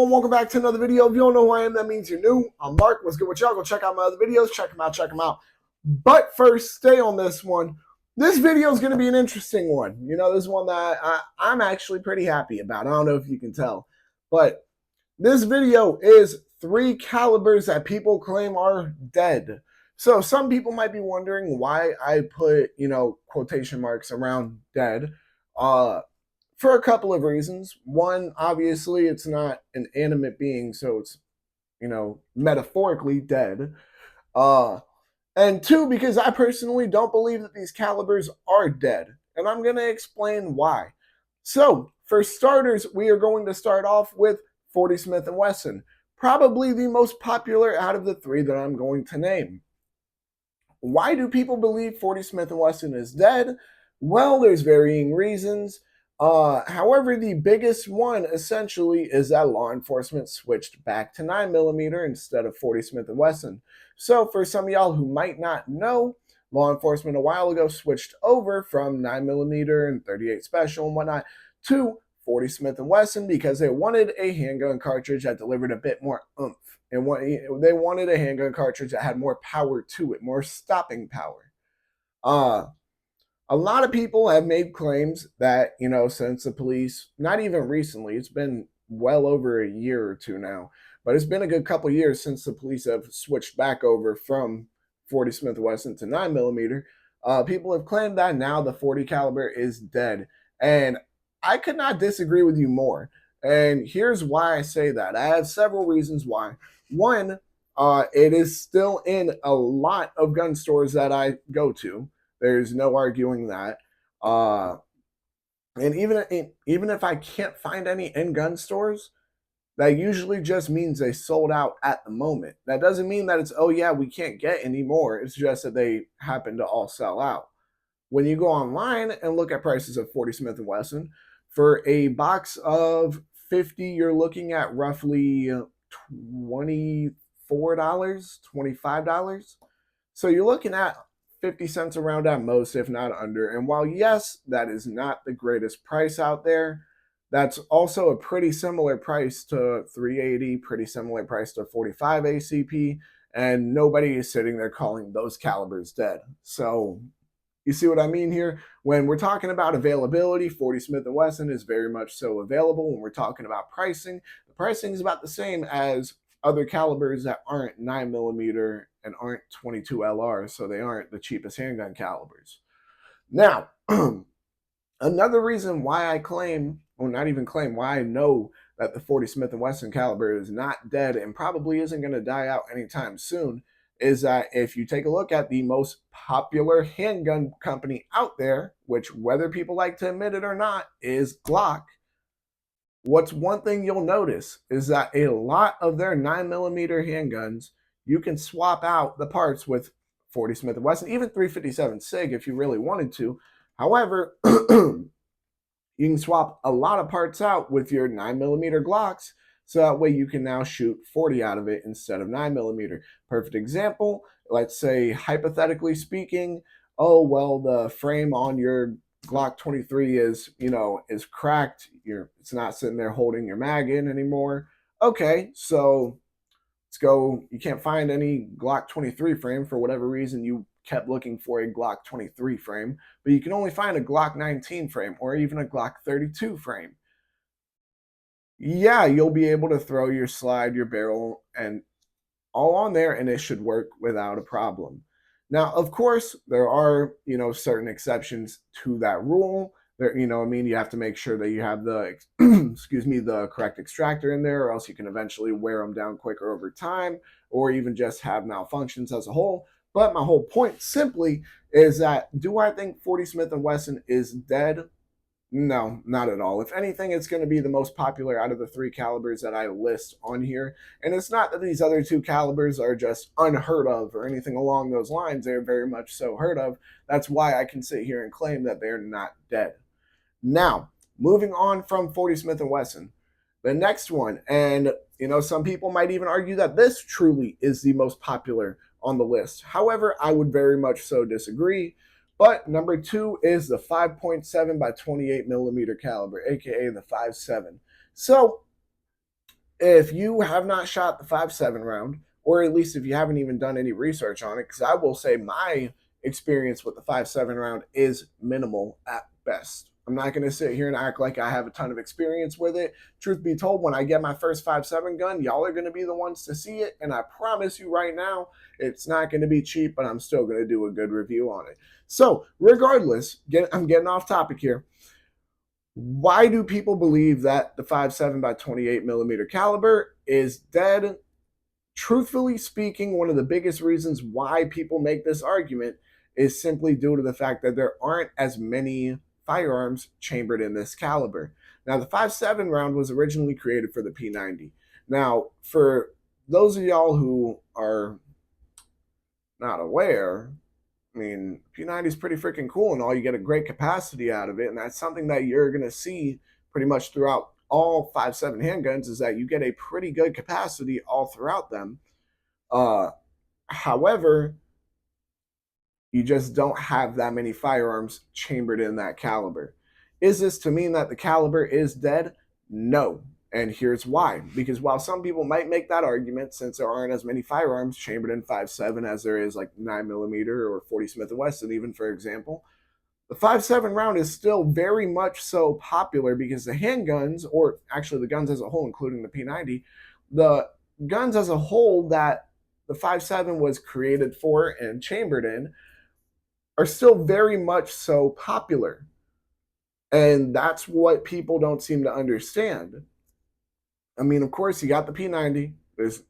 everyone, welcome back to another video. If you don't know who I am, that means you're new. I'm Mark. What's good with y'all? Go check out my other videos. Check them out, check them out. But first, stay on this one. This video is going to be an interesting one. You know, this is one that I'm actually pretty happy about. I don't know if you can tell. But this video is 3 calibers that people claim are dead. So some people might be wondering why I put, quotation marks around dead. For a couple of reasons. One, obviously, it's not an animate being, so it's, metaphorically dead. And two, because I personally don't believe that these calibers are dead. And I'm going to explain why. So, for starters, we are going to start off with 40 Smith & Wesson, probably the most popular out of the 3 that I'm going to name. Why do people believe 40 Smith & Wesson is dead? Well, there's varying reasons. However, the biggest one essentially is that law enforcement switched back to 9mm instead of 40 Smith & Wesson. So for some of y'all who might not know, law enforcement a while ago switched over from 9mm and 38 Special and whatnot to 40 Smith & Wesson because they wanted a handgun cartridge that delivered a bit more oomph. And they wanted a handgun cartridge that had more power to it, more stopping power. A lot of people have made claims that, since the police, not even recently, it's been well over a year or 2 now, but it's been a good couple of years since the police have switched back over from 40 Smith & Wesson to 9mm. People have claimed that now the 40 caliber is dead. And I could not disagree with you more. And here's why I say that. I have several reasons why. One, it is still in a lot of gun stores that I go to. There's no arguing that. And even if I can't find any in gun stores, that usually just means they sold out at the moment. That doesn't mean that it's, oh yeah, we can't get any more. It's just that they happen to all sell out. When you go online and look at prices of 40 Smith & Wesson, for a box of 50, you're looking at roughly $24, $25. So you're looking at 50 cents around at most, if not under. And while, yes, that is not the greatest price out there, that's also a pretty similar price to 380, pretty similar price to 45 ACP, and nobody is sitting there calling those calibers dead. So you see what I mean here? When we're talking about availability, 40 Smith & Wesson is very much so available. When we're talking about pricing, the pricing is about the same as other calibers that aren't 9mm and aren't 22 LR, so they aren't the cheapest handgun calibers. Now, another reason why I claim, or not even claim, why I know that the 40 Smith & Wesson caliber is not dead and probably isn't going to die out anytime soon is that if you take a look at the most popular handgun company out there, which whether people like to admit it or not is Glock, what's one thing you'll notice is that a lot of their 9mm handguns, you can swap out the parts with 40 Smith & Wesson, even 357 SIG if you really wanted to. However, you can swap a lot of parts out with your 9mm Glocks, so that way you can now shoot 40 out of it instead of 9mm. Perfect example, let's say hypothetically speaking, oh, well, the frame on your Glock 23 is cracked. It's not sitting there holding your mag in anymore. Okay, so let's go. You can't find any Glock 23 frame for whatever reason. You kept looking for a Glock 23 frame, but you can only find a Glock 19 frame or even a Glock 32 frame. Yeah, you'll be able to throw your slide, your barrel, and all on there, and it should work without a problem. Now, of course, there are, certain exceptions to that rule. There, you have to make sure that you have the, the correct extractor in there, or else you can eventually wear them down quicker over time, or even just have malfunctions as a whole. But my whole point simply is that, do I think 40 Smith & Wesson is dead? No, not at all. If anything, it's going to be the most popular out of the 3 calibers that I list on here. And it's not that these other 2 calibers are just unheard of or anything along those lines. They're very much so heard of. That's why I can sit here and claim that they're not dead. Now, moving on from 40 Smith & Wesson, the next one, and some people might even argue that this truly is the most popular on the list. However, I would very much so disagree. But number 2 is the 5.7 by 28mm caliber, aka the 5.7. So if you have not shot the 5.7 round, or at least if you haven't even done any research on it, because I will say my experience with the 5.7 round is minimal at best. I'm not going to sit here and act like I have a ton of experience with it. Truth be told, when I get my first 5.7 gun, y'all are going to be the ones to see it. And I promise you right now, it's not going to be cheap, but I'm still going to do a good review on it. So, regardless, I'm getting off topic here. Why do people believe that the 5.7 by 28 millimeter caliber is dead? Truthfully speaking, one of the biggest reasons why people make this argument is simply due to the fact that there aren't as many firearms chambered in this caliber. Now, the 5.7 round was originally created for the P90. Now, for those of y'all who are not aware, I mean, P90 is pretty freaking cool and all. You get a great capacity out of it, and that's something that you're going to see pretty much throughout all 5.7 handguns is that you get a pretty good capacity all throughout them. However, you just don't have that many firearms chambered in that caliber. Is this to mean that the caliber is dead? No. And here's why. Because while some people might make that argument, since there aren't as many firearms chambered in 5.7 as there is like 9mm or 40 Smith & Wesson, even for example, the 5.7 round is still very much so popular because the handguns, or actually the guns as a whole, including the P90, the guns as a whole that the 5.7 was created for and chambered in are still very much so popular. And that's what people don't seem to understand. I mean, of course, you got the P90. There's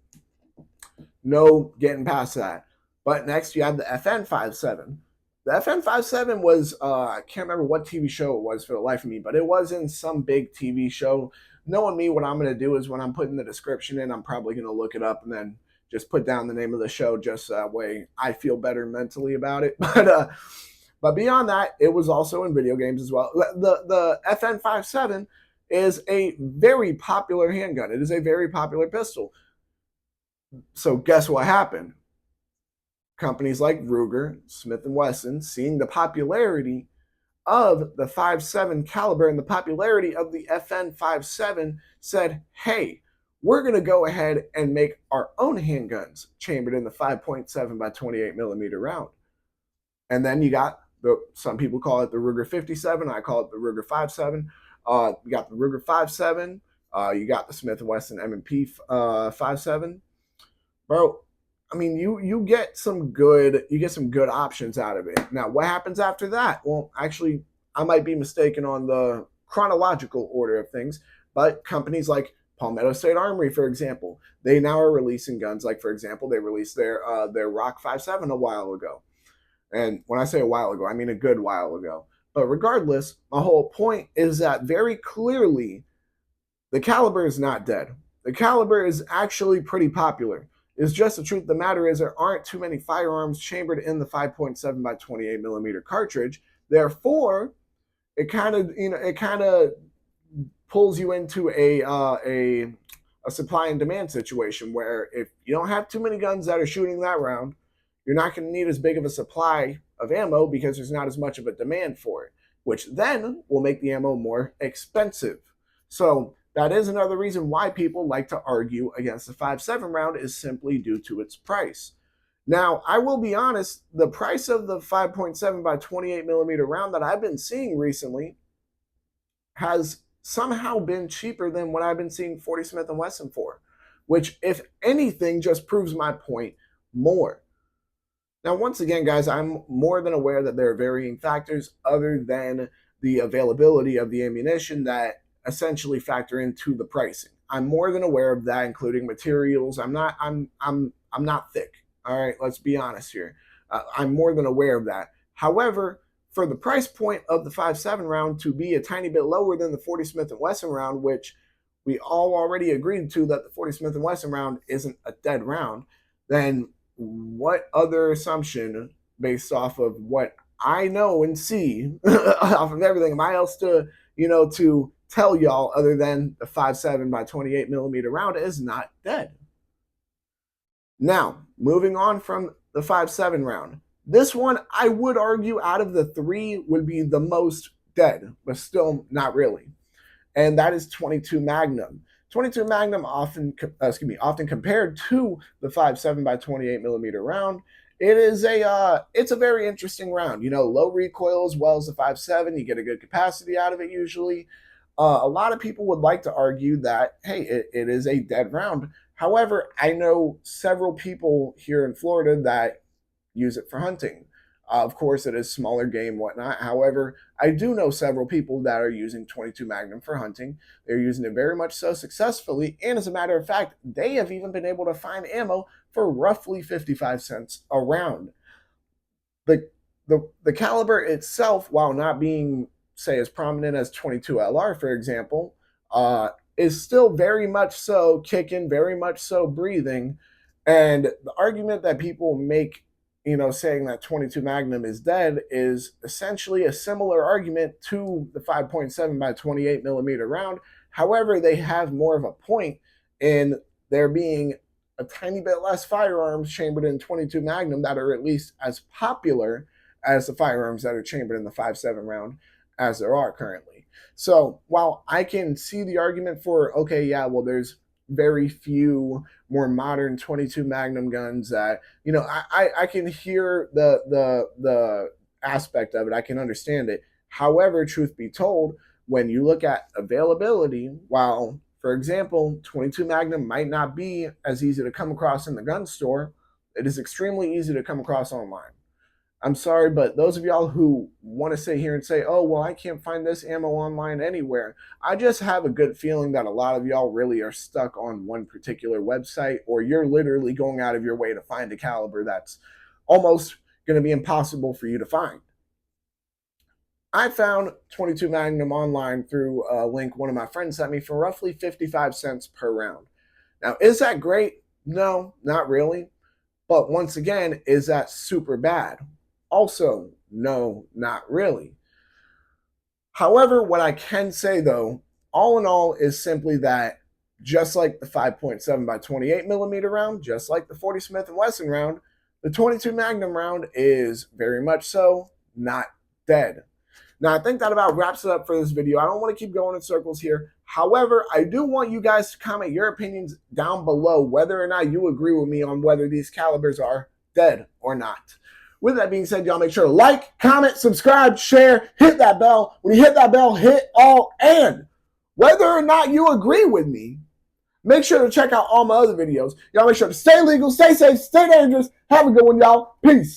no getting past that. But next, you have the FN 5.7. The FN 5.7 was, I can't remember what TV show it was for the life of me, but it was in some big TV show. Knowing me, what I'm going to do is when I'm putting the description in, I'm probably going to look it up and then just put down the name of the show just that way I feel better mentally about it. But beyond that, it was also in video games as well. The FN 5.7 is a very popular handgun. It is a very popular pistol. So guess what happened? Companies like Ruger, Smith & Wesson, seeing the popularity of the 5.7 caliber and the popularity of the FN 5.7, said, hey, we're going to go ahead and make our own handguns chambered in the 5.7 by 28 millimeter round. And then you got some people call it the Ruger 57. I call it the Ruger 5.7. You got the Ruger 5.7. You got the Smith & Wesson M&P 5.7. Bro, I mean, you get some good options out of it. Now, what happens after that? Well, actually, I might be mistaken on the chronological order of things, but companies like Palmetto State Armory, for example, they now are releasing guns. Like, for example, they released their Rock 5.7 a while ago. And when I say a while ago, I mean a good while ago. But regardless, my whole point is that very clearly the caliber is not dead. The caliber is actually pretty popular. It's just the truth of the matter is there aren't too many firearms chambered in the 5.7 by 28 millimeter cartridge. Therefore, it kind of pulls you into a supply and demand situation where if you don't have too many guns that are shooting that round, you're not going to need as big of a supply of ammo because there's not as much of a demand for it, which then will make the ammo more expensive. So that is another reason why people like to argue against the 5.7 round is simply due to its price. Now, I will be honest, the price of the 5.7 by 28 millimeter round that I've been seeing recently has somehow been cheaper than what I've been seeing 40 Smith & Wesson for, which, if anything, just proves my point more. Now, once again, guys, I'm more than aware that there are varying factors other than the availability of the ammunition that essentially factor into the pricing. I'm more than aware of that, including materials. I'm not thick. All right, let's be honest here. I'm more than aware of that. However, for the price point of the 5.7 round to be a tiny bit lower than the 40 Smith & Wesson round, which we all already agreed to that the 40 Smith & Wesson round isn't a dead round, then what other assumption based off of what I know and see off of everything am I else to tell y'all other than the 5.7 by 28 millimeter round is not dead? Now, moving on from the 5.7 round, this one I would argue out of the three would be the most dead, but still not really. And that is 22 Magnum. 22 Magnum often compared to the 5.7 by 28 millimeter round. It's a very interesting round. You know, low recoil as well as the 5.7. You get a good capacity out of it usually. A lot of people would like to argue that, hey, it is a dead round. However, I know several people here in Florida that use it for hunting. Of course, it is smaller game, whatnot. However, I do know several people that are using 22 Magnum for hunting. They're using it very much so successfully. And as a matter of fact, they have even been able to find ammo for roughly 55 cents a round. The caliber itself, while not being, say, as prominent as 22 LR, for example, is still very much so kicking, very much so breathing. And the argument that people make, you know, saying that 22 Magnum is dead is essentially a similar argument to the 5.7 by 28 millimeter round. However, they have more of a point in there being a tiny bit less firearms chambered in 22 Magnum that are at least as popular as the firearms that are chambered in the 5.7 round as there are currently. So while I can see the argument for, okay, yeah, well, there's very few more modern 22 Magnum guns that, you know, I can hear the aspect of it. I can understand it. However, truth be told, when you look at availability, while, for example, 22 Magnum might not be as easy to come across in the gun store, it is extremely easy to come across online. I'm sorry, but those of y'all who want to sit here and say, oh, well, I can't find this ammo online anywhere, I just have a good feeling that a lot of y'all really are stuck on one particular website, or you're literally going out of your way to find a caliber that's almost going to be impossible for you to find. I found 22 Magnum online through a link one of my friends sent me for roughly 55 cents per round. Now, is that great? No, not really. But once again, is that super bad? Also, no, not really. However, what I can say though, all in all, is simply that just like the 5.7 by 28 millimeter round, just like the 40 Smith & Wesson round, the 22 Magnum round is very much so not dead. Now, I think that about wraps it up for this video. I don't want to keep going in circles here. However, I do want you guys to comment your opinions down below, whether or not you agree with me on whether these calibers are dead or not. With that being said, y'all make sure to like, comment, subscribe, share, hit that bell. When you hit that bell, hit all. And whether or not you agree with me, make sure to check out all my other videos. Y'all make sure to stay legal, stay safe, stay dangerous. Have a good one, y'all. Peace.